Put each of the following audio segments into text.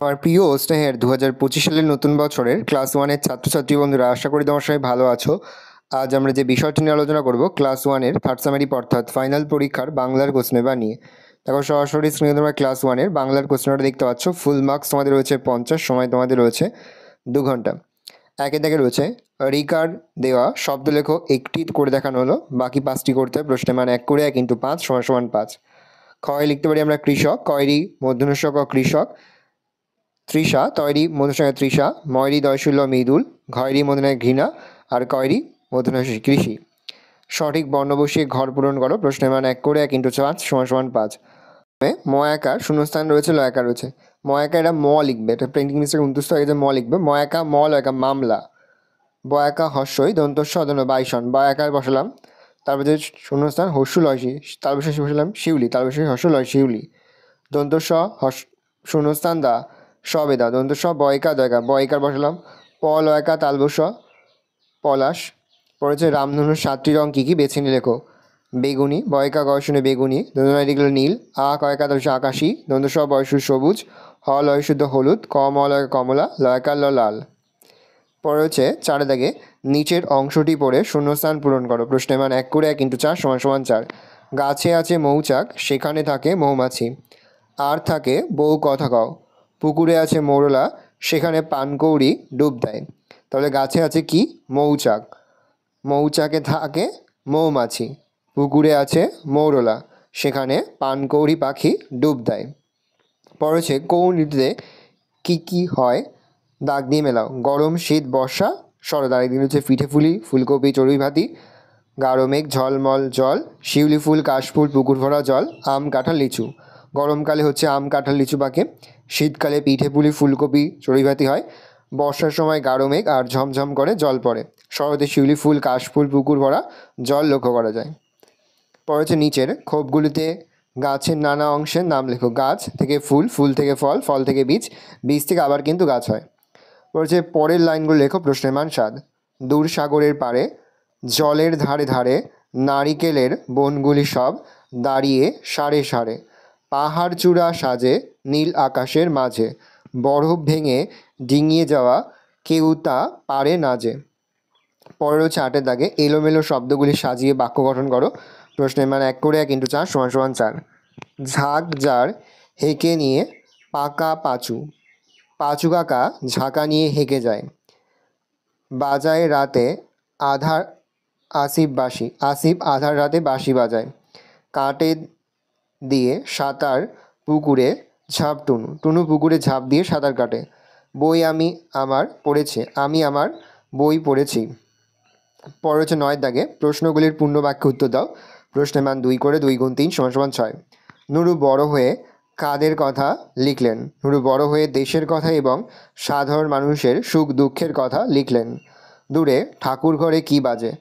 আমার প্রিয় স্নেহের 2025 সালের নতুন বছরের ক্লাস ওয়ানের ছাত্রছাত্রী বন্ধুরা, আশা করি তোমার সবাই ভালো আছো। আজ আমরা যে বিষয়টি নিয়ে আলোচনা করব ক্লাস ওয়ানের থার্ড সামারি অর্থাৎ ফাইনাল পরীক্ষার বাংলার কোশ্চেন পেপার নিয়ে। দেখো সরাসরি স্ক্রিনে তোমরা ক্লাস ওয়ানের বাংলার কোশ্চেনটা দেখতে পাচ্ছ। ফুল মার্কস তোমাদের রয়েছে 50, সময় তোমাদের রয়েছে 2 ঘন্টা। একে দেখে রয়েছে রিকার দেওয়া শব্দ লেখো, একটি করে দেখানো হলো, বাকি 5টি করতে হয়। প্রশ্নের মান 1 করে 1 × 5 = 5। খয় লিখতে পারি আমরা কৃষক, কয়রি মূর্ধন্য ষ ক কৃষক, তৃষা তৈরি মধুসঙ্গে তৃষা, ময়রি দয়শুল্য মৃদুল, ঘয়রি মধুনায় ঘৃণা, আর কয়রি মধুনায় কৃষি। সঠিক বর্ণ বসিয়ে ঘর পূরণ করো। প্রশ্নের মান 1 করে 1 × 5 = 5। ম একার শূন্যস্থান রয়েছে, ল একার রয়েছে। ম একা এটা ম লিখবে, এটা প্রিন্টিং মিস্টেক 29 আগে যে ম লিখবে। ম একা ম ল একা মামলা। ব একা হস্যই দন্তস্ব অদন্য বাইসন, বা একার বসালাম, তারপর যে শূন্যস্থান হস্যু লয়সি, তারপর শেষে বসালাম শিউলি, তারপর শেষে হস্য লয় শিউলি। দন্তস্ব শূন্যস্থান দা সবেদা, দন্ত স বয়কা দয়কা, বয়কার বসালাম। প লয়কা তালবস পলাশ। পড়েছে রামধনুর 7টি রং কী কী, বেছে নিয়ে লেখো। বেগুনি, বয়কা গয়শুনে বেগুনি, দন্তনায় লিখলো নীল। আ কয়কা তালবস আকাশী, দন্ত স বয়সু সবুজ, হ লয় শুদ্ধ হলুদ, ক ম লয় কমলা, লয়কার ল লাল। পরে হচ্ছে 4 দাগে নিচের অংশটি পড়ে শূন্যস্থান পূরণ করো। প্রশ্নের মান 1 করে 1 × 4 = 4। গাছে আছে মৌচাক, সেখানে থাকে মৌমাছি, আর থাকে বউ কথা কও। পুকুরে আছে মোরলা, সেখানে পানকৌড়ি ডুব দেয়। তাহলে গাছে আছে কি? মৌচাক, মৌচাকে থাকে মৌমাছি, পুকুরে আছে মৌরলা, সেখানে পানকৌড়ি পাখি ডুব দেয়। পড়েছে কোন ঋতুতে কী কী হয়, দাগ দিয়ে মেলাও। গরম, শীত, বর্ষা, শরৎ। আরেকদিন হচ্ছে পিঠে পুলি, ফুলকপি, চড়ুই ভাতি, গাঢ় মেঘ, ঝলমল জল, শিউলি ফুল, কাশফুল, পুকুর ভরা জল, আম কাঁঠাল লিচু। গরমকালে হচ্ছে আম কাঁঠাল লিচু পাকে, শীতকালে পিঠে পুলি, ফুলকপি, চড়ুই ভাতি হয়, বর্ষার সময় গাঢ় মেঘ আর ঝমঝম করে জল পড়ে, শরতে শিউলি ফুল, কাশফুল, পুকুর ভরা জল লক্ষ্য করা যায়। পড়েছে নিচের খোপগুলিতে গাছের নানা অংশের নাম লেখো। গাছ থেকে ফুল, ফুল থেকে ফল, ফল থেকে বীজ, বীজ থেকে আবার কিন্তু গাছ হয়। পড়েছে পরের লাইনগুলো লেখো। প্রশ্নের মান 7। দূর সাগরের পাড়ে, জলের ধারে ধারে, নারিকেলের বনগুলি সব দাঁড়িয়ে সারে সারে, পাহাড় চূড়া সাজে নীল আকাশের মাঝে, বরফ ভেঙে ডিঙিয়ে যাওয়া কেউ তা পারে না যে। পরের হচ্ছে 8 দাগে এলোমেলো শব্দগুলি সাজিয়ে বাক্য গঠন করো। প্রশ্নের মান 1 করে 1 × 4 = 4। ঝাঁক যার হেঁকে নিয়ে পাকা পাঁচু, পাঁচু কাকা ঝাঁকা নিয়ে হেঁকে যায়, বাজায় রাতে আধার আসিফ বাঁশি, আসিফ আধার রাতে বাঁশি বাজায়, কাটে দিয়ে সাঁতার পুকুরে ঝাঁপ টুনু, টুনু পুকুরে ঝাঁপ দিয়ে সাঁতার কাটে, বই আমি আমার পড়েছে, আমি আমার বই পড়েছি। পরে হচ্ছে 9 দাগে প্রশ্নগুলির পূর্ণ বাক্যে উত্তর দাও। প্রশ্নের মান 2 করে 2 × 3 = 6। নুরু বড় হয়ে কাদের কথা লিখলেন। নুরু বড় হয়ে দেশের কথা এবং সাধারণ মানুষের সুখ দুঃখের কথা লিখলেন। দূরে ঠাকুর ঘরে কি বাজে।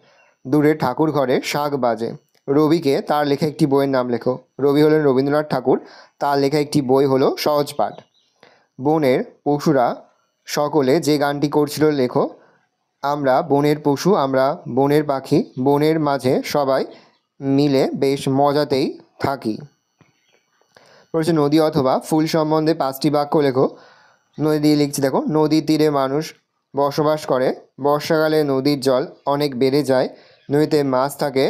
দূরে ঠাকুর ঘরে শাঁখ বাজে। রবিকে তার লেখা একটি বইয়ের নাম লেখো। রবি হলেন রবীন্দ্রনাথ ঠাকুর, তার লেখা একটি বই হলো সহজ পাঠ। বনের পশুরা সকলে যে গানটি করছিল লেখো। আমরা বনের পশু, আমরা বনের পাখি, বনের মাঝে সবাই মিলে বেশ মজাতেই থাকি। বলছে নদী অথবা ফুল সম্বন্ধে 5টি বাক্য লেখো। নদী দিয়ে লিখছি, দেখো। নদীর তীরে মানুষ বসবাস করে, বর্ষাকালে নদীর জল অনেক বেড়ে যায়, নদীতে মাছ থাকে,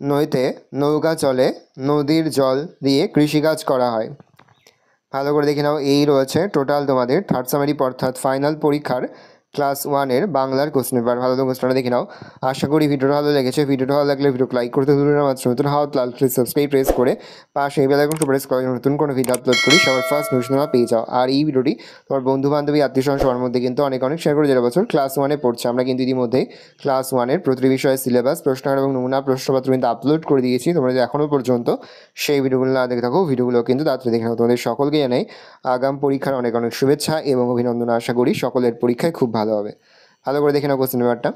নদীতে নৌকা চলে, নদীর জল দিয়ে কৃষিকাজ করা হয়। ভালো করে দেখে নাও। এই রয়েছে টোটাল তোমাদের থার্ড সামারি অর্থাৎ ফাইনাল পরীক্ষার ক্লাস 1-এর বাংলার কোশ্চেন পেপার। ভালো তো কোশ্চেনটা দেখে নাও। আশা করি ভিডিওটা ভালো লেগেছে। ভিডিওটা ভালো লাগলে ভিডিওকে লাইক করতে ভুলবেন না। মাত্র নতুন হাত লাল সাবস্ক্রাইব প্রেস করে পাশে এই বেল আইকনটা প্রেস করে নতুন কোনো ভিডিও আপলোড করি সবার ফার্স্ট নোটিফিকেশন পেয়ে যাও। আর এই ভিডিওটি তোমার বন্ধু বান্ধবী আত্মীয়স্বজন সবার মধ্যে কিন্তু অনেক শেয়ার করে, যারা বছর ক্লাস 1-এ পড়ছে। আমরা কিন্তু ইতিমধ্যেই ক্লাস 1-এর প্রতিটি বিষয়ের সিলেবাস, প্রশ্নাগার এবং নমুনা প্রশ্নপত্র কিন্তু আপলোড করে দিয়েছি। তোমরা যদি এখনও পর্যন্ত সেই ভিডিওগুলো না দেখে থাকো, ভিডিওগুলো কিন্তু তাড়াতাড়ি দেখে নাও। তোমাদের সকলকে জানাই আগাম পরীক্ষার অনেক শুভেচ্ছা এবং অভিনন্দন। আশা করি সকলের পরীক্ষায় খুব ভালো হবে। ভালো করে দেখে নাও কোশ্চেন পেপারটা।